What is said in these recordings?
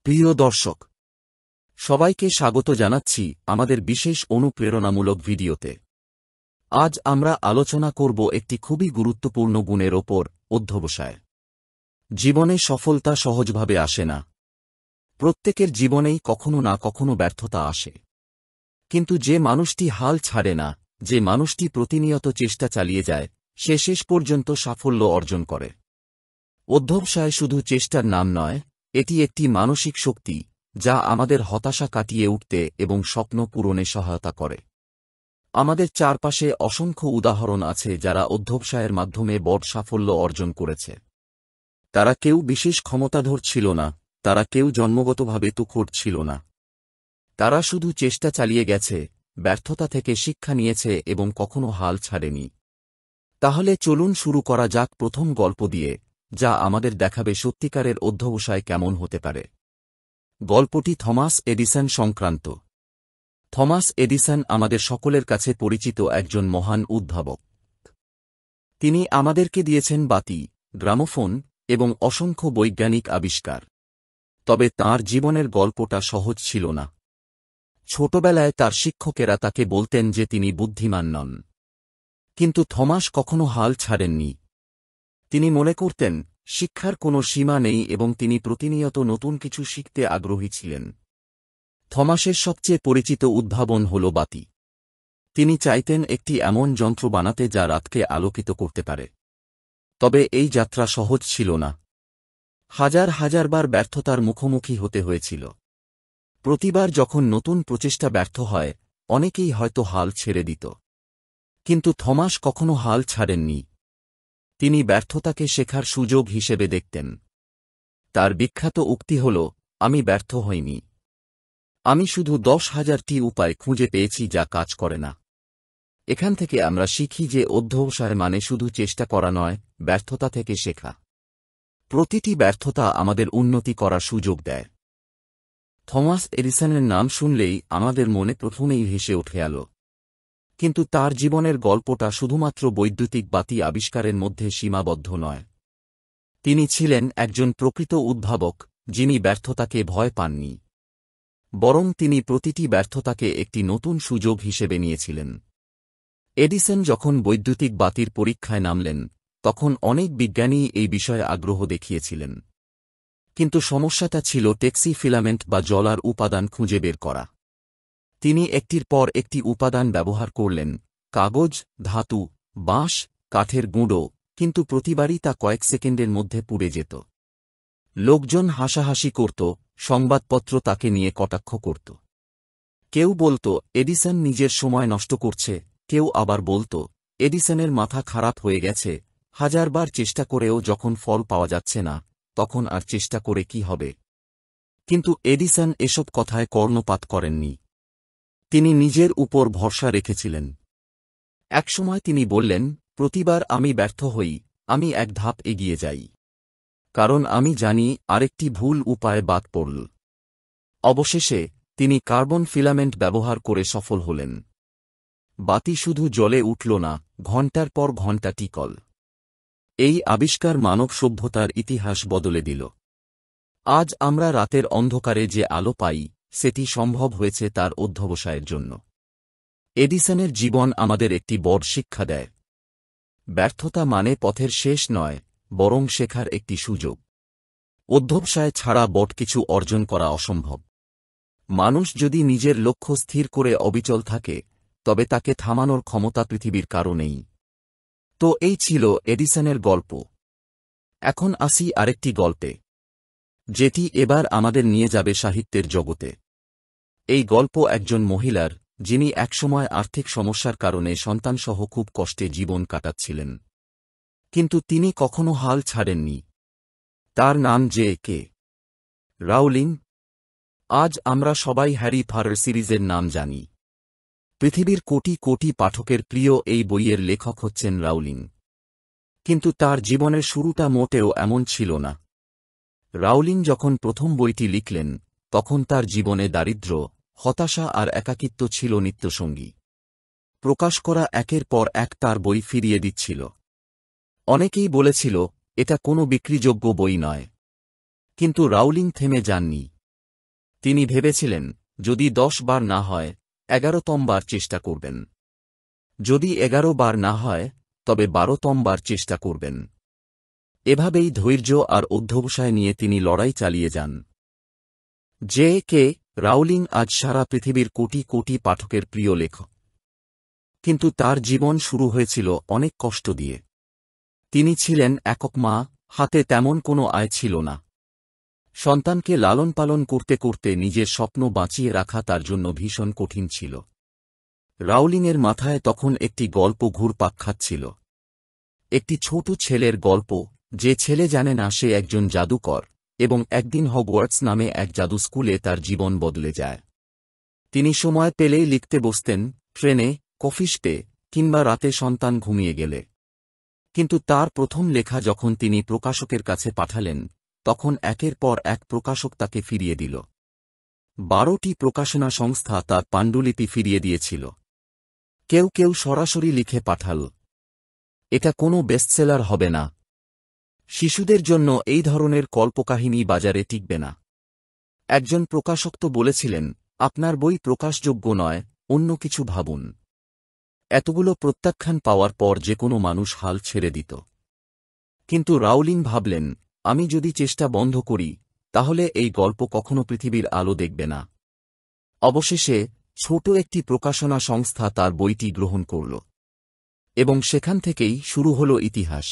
প্রিয় দর্শক, সবাইকে স্বাগত জানাচ্ছি আমাদের বিশেষ অনুপ্রেরণামূলক ভিডিওতে। আজ আমরা আলোচনা করব একটি খুবই গুরুত্বপূর্ণ গুণের ওপর, অধ্যবসায়। জীবনে সফলতা সহজভাবে আসে না। প্রত্যেকের জীবনেই কখনো না কখনো ব্যর্থতা আসে। কিন্তু যে মানুষটি হাল ছাড়ে না, যে মানুষটি প্রতিনিয়ত চেষ্টা চালিয়ে যায়, সে শেষ পর্যন্ত সাফল্য অর্জন করে। অধ্যবসায় শুধু চেষ্টার নাম নয়, এটি একটি মানসিক শক্তি যা আমাদের হতাশা কাটিয়ে উঠতে এবং স্বপ্ন পূরণে সহায়তা করে। আমাদের চারপাশে অসংখ্য উদাহরণ আছে যারা অধ্যবসায়ের মাধ্যমে বড় সাফল্য অর্জন করেছে। তারা কেউ বিশেষ ক্ষমতাধর ছিল না, তারা কেউ জন্মগতভাবে তুখোড় ছিল না। তারা শুধু চেষ্টা চালিয়ে গেছে, ব্যর্থতা থেকে শিক্ষা নিয়েছে এবং কখনো হাল ছাড়েনি। তাহলে চলুন শুরু করা যাক প্রথম গল্প দিয়ে, যা আমাদের দেখাবে সত্যিকারের অধ্যবসায় কেমন হতে পারে। গল্পটি থমাস এডিসন সংক্রান্ত। থমাস এডিসন আমাদের সকলের কাছে পরিচিত একজন মহান উদ্ভাবক। তিনি আমাদেরকে দিয়েছেন বাতি, গ্রামোফোন এবং অসংখ্য বৈজ্ঞানিক আবিষ্কার। তবে তাঁর জীবনের গল্পটা সহজ ছিল না। ছোটবেলায় তার শিক্ষকেরা তাকে বলতেন যে তিনি বুদ্ধিমান নন। কিন্তু থমাস কখনো হাল ছাড়েননি। তিনি মনে করতেন, শিক্ষার কোনো সীমা নেই এবং তিনি প্রতিনিয়ত নতুন কিছু শিখতে আগ্রহী ছিলেন। থমাসের সবচেয়ে পরিচিত উদ্ভাবন হল বাতি। তিনি চাইতেন একটি এমন যন্ত্র বানাতে যা রাতকে আলোকিত করতে পারে। তবে এই যাত্রা সহজ ছিল না। হাজার হাজার বার ব্যর্থতার মুখোমুখি হতে হয়েছিল। প্রতিবার যখন নতুন প্রচেষ্টা ব্যর্থ হয়, অনেকেই হয়তো হাল ছেড়ে দিত। কিন্তু থমাস কখনো হাল ছাড়েননি। তিনি ব্যর্থতাকে শেখার সুযোগ হিসেবে দেখতেন। তার বিখ্যাত উক্তি হল, আমি ব্যর্থ হইনি। আমি শুধু 10,000টি উপায় খুঁজে পেয়েছি যা কাজ করে না। এখান থেকে আমরা শিখি যে অধ্যবসায় মানে শুধু চেষ্টা করা নয়, ব্যর্থতা থেকে শেখা। প্রতিটি ব্যর্থতা আমাদের উন্নতি করার সুযোগ দেয়। থমাস এডিসনের নাম শুনলেই আমাদের মনে প্রথমেই ভেসে উঠে এলো। কিন্তু তার জীবনের গল্পটা শুধুমাত্র বৈদ্যুতিক বাতি আবিষ্কারের মধ্যে সীমাবদ্ধ নয়। তিনি ছিলেন একজন প্রকৃত উদ্ভাবক, যিনি ব্যর্থতাকে ভয় পাননি। বরং তিনি প্রতিটি ব্যর্থতাকে একটি নতুন সুযোগ হিসেবে নিয়েছিলেন। এডিসন যখন বৈদ্যুতিক বাতির পরীক্ষায় নামলেন, তখন অনেক বিজ্ঞানী এই বিষয়ে আগ্রহ দেখিয়েছিলেন। কিন্তু সমস্যাটা ছিল টেক্সি ফিলামেন্ট বা জ্বলার উপাদান খুঁজে বের করা। তিনি একটির পর একটি উপাদান ব্যবহার করলেন, কাগজ, ধাতু, বাঁশ, কাঠের গুঁড়ো, কিন্তু প্রতিবারই তা কয়েক সেকেন্ডের মধ্যে পুড়ে যেত। লোকজন হাসাহাসি করত, সংবাদপত্র তাকে নিয়ে কটাক্ষ করত। কেউ বলত, এডিসন নিজের সময় নষ্ট করছে, কেউ আবার বলত, এডিসনের মাথা খারাপ হয়ে গেছে, হাজারবার চেষ্টা করেও যখন ফল পাওয়া যাচ্ছে না, তখন আর চেষ্টা করে কি হবে। কিন্তু এডিসন এসব কথায় কর্ণপাত করেননি। তিনি নিজের উপর ভরসা রেখেছিলেন। একসময় তিনি বললেন, প্রতিবার আমি ব্যর্থ হই, আমি এক ধাপ এগিয়ে যাই। কারণ আমি জানি আরেকটি ভুল উপায় বাদ পড়ল। অবশেষে তিনি কার্বন ফিলামেন্ট ব্যবহার করে সফল হলেন। বাতি শুধু জ্বলে উঠল না, ঘণ্টার পর ঘণ্টা টিকল। এই আবিষ্কার মানব সভ্যতার ইতিহাস বদলে দিল। আজ আমরা রাতের অন্ধকারে যে আলো পাই, সেটি সম্ভব হয়েছে তার অধ্যবসায়ের জন্য। এডিসনের জীবন আমাদের একটি বড় শিক্ষা দেয়। ব্যর্থতা মানে পথের শেষ নয়, বরং শেখার একটি সুযোগ। অধ্যবসায় ছাড়া বড় কিছু অর্জন করা অসম্ভব। মানুষ যদি নিজের লক্ষ্য স্থির করে অবিচল থাকে, তবে তাকে থামানোর ক্ষমতা পৃথিবীর কারও নেই। তো এই ছিল এডিসনের গল্প। এখন আসি আরেকটি গল্পে, যেটি এবার আমাদের নিয়ে যাবে সাহিত্যের জগতে। এই গল্প একজন মহিলার, যিনি একসময় আর্থিক সমস্যার কারণে সন্তানসহ খুব কষ্টে জীবন কাটাচ্ছিলেন। কিন্তু তিনি কখনো হাল ছাড়েননি। তার নাম জে.কে. রাউলিং। আজ আমরা সবাই হ্যারি পটার সিরিজের নাম জানি। পৃথিবীর কোটি কোটি পাঠকের প্রিয় এই বইয়ের লেখক হচ্ছেন রাউলিং। কিন্তু তার জীবনের শুরুটা মোটেও এমন ছিল না। রাউলিং যখন প্রথম বইটি লিখলেন, তখন তার জীবনে দারিদ্র্য, হতাশা আর একাকিত্ব ছিল নিত্যসঙ্গী। প্রকাশ করা একের পর এক তার বই ফিরিয়ে দিচ্ছিল। অনেকেই বলেছিল, এটা কোনো বিক্রিযোগ্য বই নয়। কিন্তু রাউলিং থেমে যাননি। তিনি ভেবেছিলেন, যদি 10 বার না হয়, 11তম বার চেষ্টা করবেন। যদি 11 বার না হয়, তবে 12তম বার চেষ্টা করবেন। এভাবেই ধৈর্য আর অধ্যবসায় নিয়ে তিনি লড়াই চালিয়ে যান। জে কে রাউলিং আজ সারা পৃথিবীর কোটি কোটি পাঠকের প্রিয় লেখক। কিন্তু তার জীবন শুরু হয়েছিল অনেক কষ্ট দিয়ে। তিনি ছিলেন একক মা, হাতে তেমন কোনো আয় ছিল না। সন্তানকে লালন পালন করতে করতে নিজের স্বপ্ন বাঁচিয়ে রাখা তার জন্য ভীষণ কঠিন ছিল। রাউলিংয়ের মাথায় তখন একটি গল্প ঘুরপাক খাচ্ছিল। একটি ছোট ছেলের গল্প, যে ছেলে জানে না সে একজন জাদুকর, এবং একদিন হগওয়ার্টস নামে এক জাদু স্কুলে তার জীবন বদলে যায়। তিনি সময় পেলেই লিখতে বসতেন, ট্রেনে, কফিশপে, কিংবা রাতে সন্তান ঘুমিয়ে গেলে। কিন্তু তার প্রথম লেখা যখন তিনি প্রকাশকের কাছে পাঠালেন, তখন একের পর এক প্রকাশক তাকে ফিরিয়ে দিল। 12টি প্রকাশনা সংস্থা তার পাণ্ডুলিপি ফিরিয়ে দিয়েছিল। কেউ কেউ সরাসরি লিখে পাঠাল, এটা কোনো বেস্টসেলার হবে না। শিশুদের জন্য এই ধরনের কল্পকাহিনী বাজারে টিকবে না। একজন প্রকাশক তো বলেছিলেন, আপনার বই প্রকাশযোগ্য নয়, অন্য কিছু ভাবুন। এতগুলো প্রত্যাখ্যান পাওয়ার পর যে কোনো মানুষ হাল ছেড়ে দিত। কিন্তু রাউলিং ভাবলেন, আমি যদি চেষ্টা বন্ধ করি, তাহলে এই গল্প কখনো পৃথিবীর আলো দেখবে না। অবশেষে ছোট একটি প্রকাশনা সংস্থা তার বইটি গ্রহণ করল, এবং সেখান থেকেই শুরু হল ইতিহাস।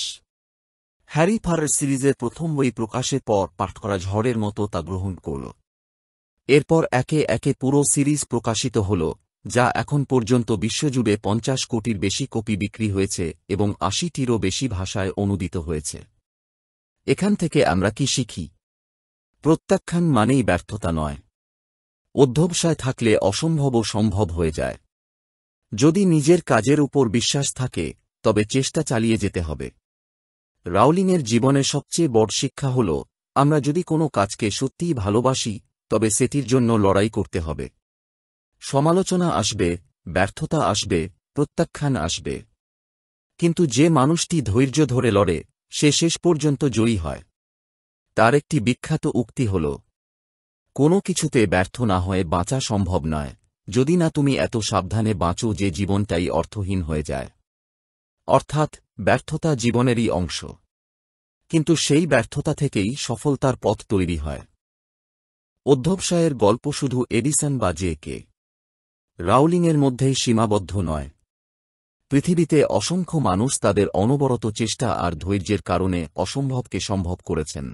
হ্যারি পটার সিরিজের প্রথম বই প্রকাশের পর পাঠকরা ঝড়ের মতো তা গ্রহণ করল। এরপর একে একে পুরো সিরিজ প্রকাশিত হল, যা এখন পর্যন্ত বিশ্বজুড়ে 50 কোটির বেশি কপি বিক্রি হয়েছে এবং 80টিরও বেশি ভাষায় অনুদিত হয়েছে। এখান থেকে আমরা কি শিখি? প্রত্যাখ্যান মানেই ব্যর্থতা নয়। অধ্যবসায় থাকলে অসম্ভবও সম্ভব হয়ে যায়। যদি নিজের কাজের উপর বিশ্বাস থাকে, তবে চেষ্টা চালিয়ে যেতে হবে। রাউলিংয়ের জীবনের সবচেয়ে বড় শিক্ষা হল, আমরা যদি কোনো কাজকে সত্যিই ভালোবাসি, তবে সেটির জন্য লড়াই করতে হবে। সমালোচনা আসবে, ব্যর্থতা আসবে, প্রত্যাখ্যান আসবে। কিন্তু যে মানুষটি ধৈর্য ধরে লড়ে, সে শেষ পর্যন্ত জয়ী হয়। তার একটি বিখ্যাত উক্তি হল, কোনো কিছুতে ব্যর্থ না হয়ে বাঁচা সম্ভব নয়, যদি না তুমি এত সাবধানে বাঁচো যে জীবনটাই অর্থহীন হয়ে যায়। অর্থাৎ ব্যর্থতা জীবনেরই অংশ, কিন্তু সেই ব্যর্থতা থেকেই সফলতার পথ তৈরি হয়। অধ্যবসায়ের গল্প শুধু এডিসন বা জে কে রাউলিংয়ের মধ্যেই সীমাবদ্ধ নয়। পৃথিবীতে অসংখ্য মানুষ তাদের অনবরত চেষ্টা আর ধৈর্যের কারণে অসম্ভবকে সম্ভব করেছেন।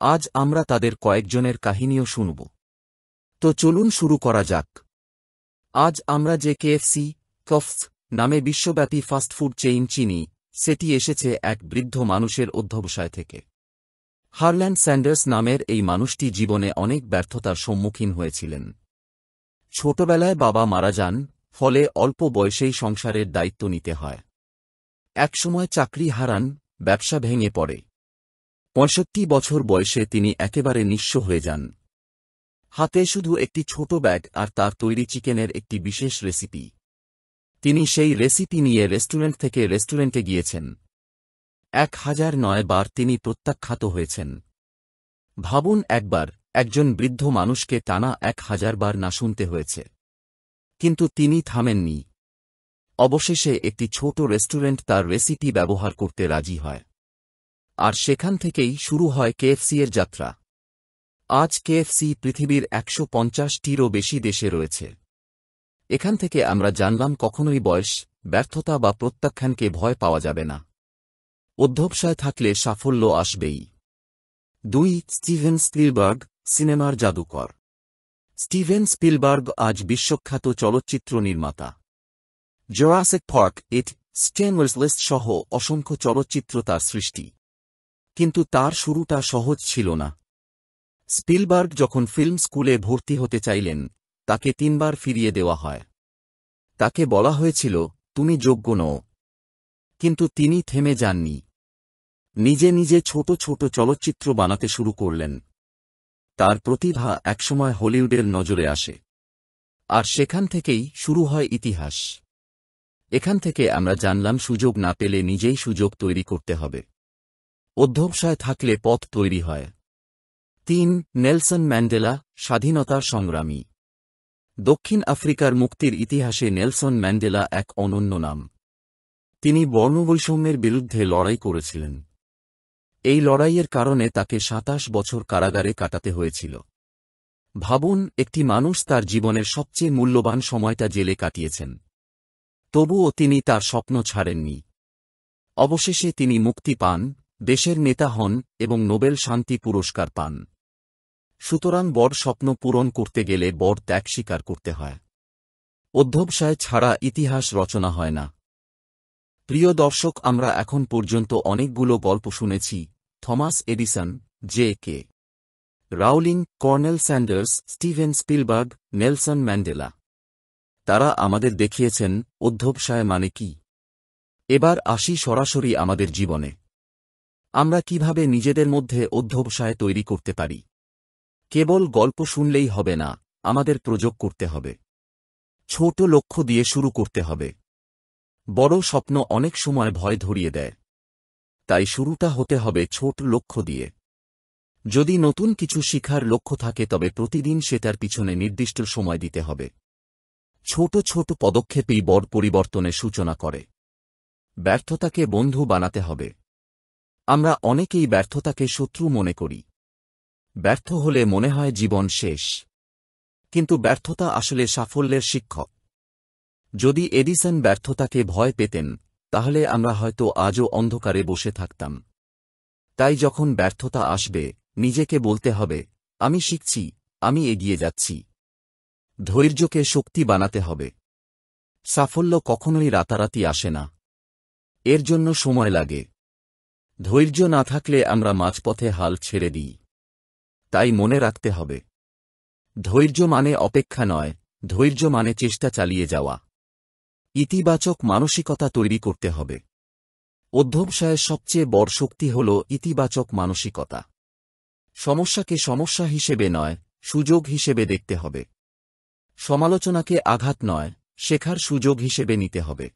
আজ আমরা তাদের কয়েকজনের কাহিনীও শুনব। তো চলুন শুরু করা যাক। আজ আমরা যে কেএফসি কফস নামে বিশ্বব্যাপী ফাস্টফুড চেইন চিনি, সেটি এসেছে এক বৃদ্ধ মানুষের অধ্যবসায় থেকে। হারল্যান্ড স্যান্ডার্স নামের এই মানুষটি জীবনে অনেক ব্যর্থতার সম্মুখীন হয়েছিলেন। ছোটবেলায় বাবা মারা যান, ফলে অল্প বয়সেই সংসারের দায়িত্ব নিতে হয়। একসময় চাকরি হারান, ব্যবসা ভেঙে পড়ে। 65 বছর বয়সে তিনি একেবারে নিঃস্ব হয়ে যান। হাতে শুধু একটি ছোট ব্যাগ আর তার তৈরি চিকেনের একটি বিশেষ রেসিপি। তিনি সেই রেসিপি নিয়ে রেস্টুরেন্ট থেকে রেস্টুরেন্টে গিয়েছেন। 1009 বার তিনি প্রত্যাখ্যাত হয়েছেন। ভাবুন একবার, একজন বৃদ্ধ মানুষকে টানা 1000 বার না শুনতে হয়েছে। কিন্তু তিনি থামেননি। অবশেষে একটি ছোট রেস্টুরেন্ট তার রেসিপি ব্যবহার করতে রাজি হয়। আর সেখান থেকেই শুরু হয় কেএফসি এর যাত্রা। আজ কেএফসি পৃথিবীর 150টিরও বেশি দেশে রয়েছে। এখান থেকে আমরা জানলাম, কখনোই বয়স, ব্যর্থতা বা প্রত্যাখ্যানকে ভয় পাওয়া যাবে না। অধ্যবসায় থাকলে সাফল্য আসবেই। 2. স্টিভেন স্পিলবার্গ, সিনেমার জাদুকর। স্টিভেন স্পিলবার্গ আজ বিশ্বখ্যাত চলচ্চিত্র নির্মাতা। জুরাসিক পার্ক, ইট, স্টেনলেস লিস্ট সহ অসংখ্য চলচ্চিত্র তার সৃষ্টি। কিন্তু তার শুরুটা সহজ ছিল না। স্পিলবার্গ যখন ফিল্ম স্কুলে ভর্তি হতে চাইলেন, তাকে 3 বার ফিরিয়ে দেওয়া হয়। তাকে বলা হয়েছিল, তুমি যোগ্য নও। কিন্তু তিনি থেমে যাননি। নিজে নিজে ছোট ছোট চলচ্চিত্র বানাতে শুরু করলেন। তার প্রতিভা একসময় হলিউডের নজরে আসে। আর সেখান থেকেই শুরু হয় ইতিহাস। এখান থেকে আমরা জানলাম, সুযোগ না পেলে নিজেই সুযোগ তৈরি করতে হবে। অধ্যবসায় থাকলে পথ তৈরি হয়। 3. নেলসন ম্যান্ডেলা, স্বাধীনতার সংগ্রামী। দক্ষিণ আফ্রিকার মুক্তির ইতিহাসে নেলসন ম্যান্ডেলা এক অনন্য নাম। তিনি বর্ণবৈষম্যের বিরুদ্ধে লড়াই করেছিলেন। এই লড়াইয়ের কারণে তাকে 27 বছর কারাগারে কাটাতে হয়েছিল। ভাবুন, একটি মানুষ তার জীবনের সবচেয়ে মূল্যবান সময়টা জেলে কাটিয়েছেন। তবুও তিনি তার স্বপ্ন ছাড়েননি। অবশেষে তিনি মুক্তি পান, দেশের নেতা হন এবং নোবেল শান্তি পুরস্কার পান। সুতরাং বড় স্বপ্ন পূরণ করতে গেলে বড় ত্যাগ স্বীকার করতে হয়। অধ্যবসায় ছাড়া ইতিহাস রচনা হয় না। প্রিয় দর্শক, আমরা এখন পর্যন্ত অনেকগুলো গল্প শুনেছি: Thomas Edison, J K. Rowling, Colonel Sanders, Steven Spielberg, Nelson Mandela. তারা আমাদের দেখিয়েছেন অধ্যবসায় মানে কি। এবার আসি সরাসরি আমাদের জীবনে। আমরা কিভাবে নিজেদের মধ্যে অধ্যবসায় তৈরি করতে পারি? কেবল গল্প শুনলেই হবে না, আমাদের প্রয়োগ করতে হবে। ছোট লক্ষ্য দিয়ে শুরু করতে হবে। বড় স্বপ্ন অনেক সময় ভয় ধরিয়ে দেয়। তাই শুরুটা হতে হবে ছোট লক্ষ্য দিয়ে। যদি নতুন কিছু শিখার লক্ষ্য থাকে তবে প্রতিদিন সেটার পিছনে নির্দিষ্ট সময় দিতে হবে। ছোট ছোট পদক্ষেপই বড় পরিবর্তনের সূচনা করে। ব্যর্থতাকে বন্ধু বানাতে হবে। আমরা অনেকেই ব্যর্থতাকে শত্রু মনে করি। ব্যর্থ হলে মনে হয় জীবন শেষ। কিন্তু ব্যর্থতা আসলে সাফল্যের শিক্ষক। যদি এডিসন ব্যর্থতাকে ভয় পেতেন, তাহলে আমরা হয়তো আজও অন্ধকারে বসে থাকতাম। তাই যখন ব্যর্থতা আসবে, নিজেকে বলতে হবে, আমি শিখছি, আমি এগিয়ে যাচ্ছি। ধৈর্যকে শক্তি বানাতে হবে। সাফল্য কখনোই রাতারাতি আসে না। এর জন্য সময় লাগে। ধৈর্য না থাকলে আমরা মাঝপথে হাল ছেড়ে দিই। তাই মনে রাখতে হবে, ধৈর্য মানে অপেক্ষা নয়, ধৈর্য মানে চেষ্টা চালিয়ে যাওয়া। ইতিবাচক মানসিকতা তৈরি করতে হবে। অধ্যবসায়ের সবচেয়ে বড় শক্তি হল ইতিবাচক মানসিকতা। সমস্যাকে সমস্যা হিসেবে নয়, সুযোগ হিসেবে দেখতে হবে। সমালোচনাকে আঘাত নয়, শেখার সুযোগ হিসেবে নিতে হবে।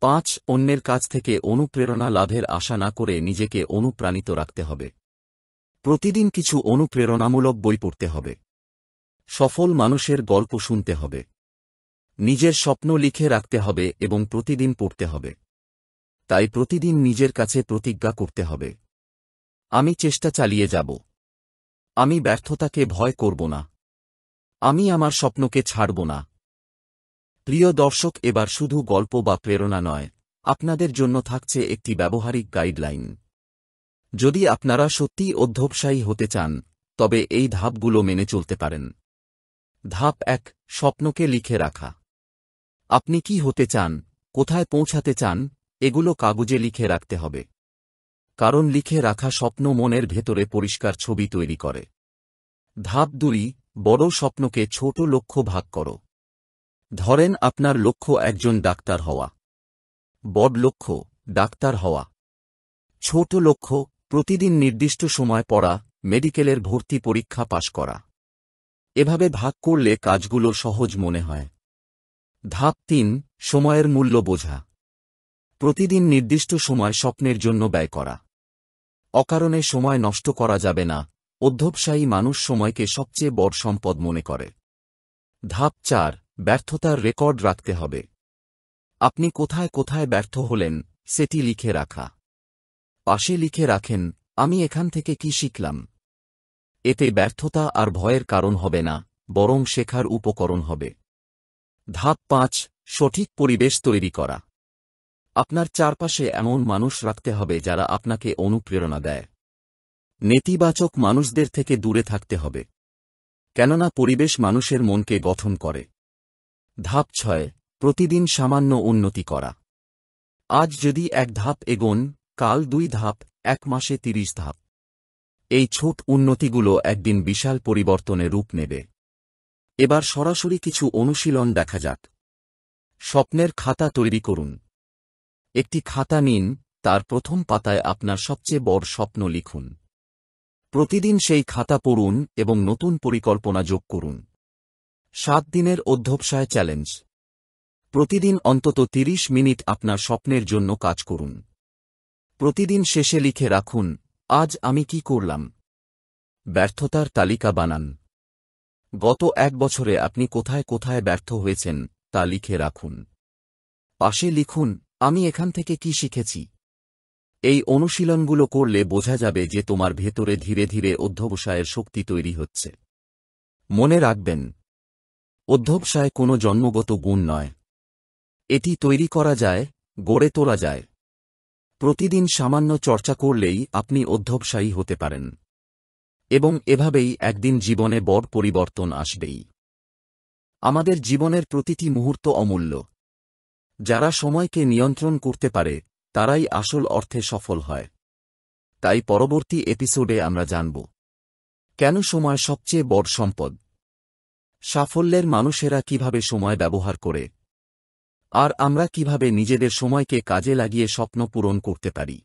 5. অন্যের কাছ থেকে অনুপ্রেরণা লাভের আশা না করে নিজেকে অনুপ্রাণিত রাখতে হবে। প্রতিদিন কিছু অনুপ্রেরণামূলক বই পড়তে হবে। সফল মানুষের গল্প শুনতে হবে। নিজের স্বপ্ন লিখে রাখতে হবে এবং প্রতিদিন পড়তে হবে। তাই প্রতিদিন নিজের কাছে প্রতিজ্ঞা করতে হবে, আমি চেষ্টা চালিয়ে যাব। আমি ব্যর্থতাকে ভয় করব না। আমি আমার স্বপ্নকে ছাড়ব না। প্রিয় দর্শক, এবার শুধু গল্প বা প্রেরণা নয়, আপনাদের জন্য থাকছে একটি ব্যবহারিক গাইডলাইন। যদি আপনারা সত্যিই অধ্যবসায়ী হতে চান, তবে এই ধাপগুলো মেনে চলতে পারেন। ধাপ 1. স্বপ্নকে লিখে রাখা। আপনি কি হতে চান, কোথায় পৌঁছাতে চান, এগুলো কাগজে লিখে রাখতে হবে। কারণ লিখে রাখা স্বপ্ন মনের ভেতরে পরিষ্কার ছবি তৈরি করে। ধাপ 2. বড় স্বপ্নকে ছোট লক্ষ্য ভাগ করো। ধরেন আপনার লক্ষ্য একজন ডাক্তার হওয়া। বড় লক্ষ্য, ডাক্তার হওয়া। ছোট লক্ষ্য, প্রতিদিন নির্দিষ্ট সময় পড়া, মেডিকেলের ভর্তি পরীক্ষা পাশ করা। এভাবে ভাগ করলে কাজগুলো সহজ মনে হয়। ধাপ 3. সময়ের মূল্য বোঝা। প্রতিদিন নির্দিষ্ট সময় স্বপ্নের জন্য ব্যয় করা। অকারণে সময় নষ্ট করা যাবে না। অধ্যবসায়ী মানুষ সময়কে সবচেয়ে বড় সম্পদ মনে করে। ধাপ 4. ব্যর্থতার রেকর্ড রাখতে হবে। আপনি কোথায় কোথায় ব্যর্থ হলেন, সেটি লিখে রাখা। পাশে লিখে রাখেন, আমি এখান থেকে কি শিখলাম। এতে ব্যর্থতা আর ভয়ের কারণ হবে না, বরং শেখার উপকরণ হবে। ধাপ 5. সঠিক পরিবেশ তৈরি করা। আপনার চারপাশে এমন মানুষ রাখতে হবে যারা আপনাকে অনুপ্রেরণা দেয়। নেতিবাচক মানুষদের থেকে দূরে থাকতে হবে, কেননা পরিবেশ মানুষের মনকে গঠন করে। ধাপ 6. প্রতিদিন সামান্য উন্নতি করা। আজ যদি 1 ধাপ এগোন, কাল 2 ধাপ, 1 মাসে 30 ধাপ। এই ছোট উন্নতিগুলো একদিন বিশাল পরিবর্তনে রূপ নেবে। এবার সরাসরি কিছু অনুশীলন দেখা যাক। স্বপ্নের খাতা তৈরি করুন। একটি খাতা নিন, তার প্রথম পাতায় আপনার সবচেয়ে বড় স্বপ্ন লিখুন। প্রতিদিন সেই খাতা পড়ুন এবং নতুন পরিকল্পনা যোগ করুন। 7 দিনের অধ্যবসায় চ্যালেঞ্জ। প্রতিদিন অন্তত 30 মিনিট আপনার স্বপ্নের জন্য কাজ করুন। প্রতিদিন শেষে লিখে রাখুন, আজ আমি কি করলাম। ব্যর্থতার তালিকা বানান। গত 1 বছরে আপনি কোথায় কোথায় ব্যর্থ হয়েছেন তা লিখে রাখুন। পাশে লিখুন, আমি এখান থেকে কি শিখেছি। এই অনুশীলনগুলো করলে বোঝা যাবে যে তোমার ভেতরে ধীরে ধীরে অধ্যবসায়ের শক্তি তৈরি হচ্ছে। মনে রাখবেন, অধ্যবসায় কোনো জন্মগত গুণ নয়। এটি তৈরি করা যায়, গড়ে তোলা যায়। প্রতিদিন সামান্য চর্চা করলেই আপনি অধ্যবসায়ী হতে পারেন। এবং এভাবেই একদিন জীবনে বড় পরিবর্তন আসবেই। আমাদের জীবনের প্রতিটি মুহূর্ত অমূল্য। যারা সময়কে নিয়ন্ত্রণ করতে পারে তারাই আসল অর্থে সফল হয়। তাই পরবর্তী এপিসোডে আমরা জানব কেন সময় সবচেয়ে বড় সম্পদ, সাফল্যের মানুষেরা কিভাবে সময় ব্যবহার করে, আর আমরা কিভাবে নিজেদের সময়কে কাজে লাগিয়ে স্বপ্ন পূরণ করতে পারি।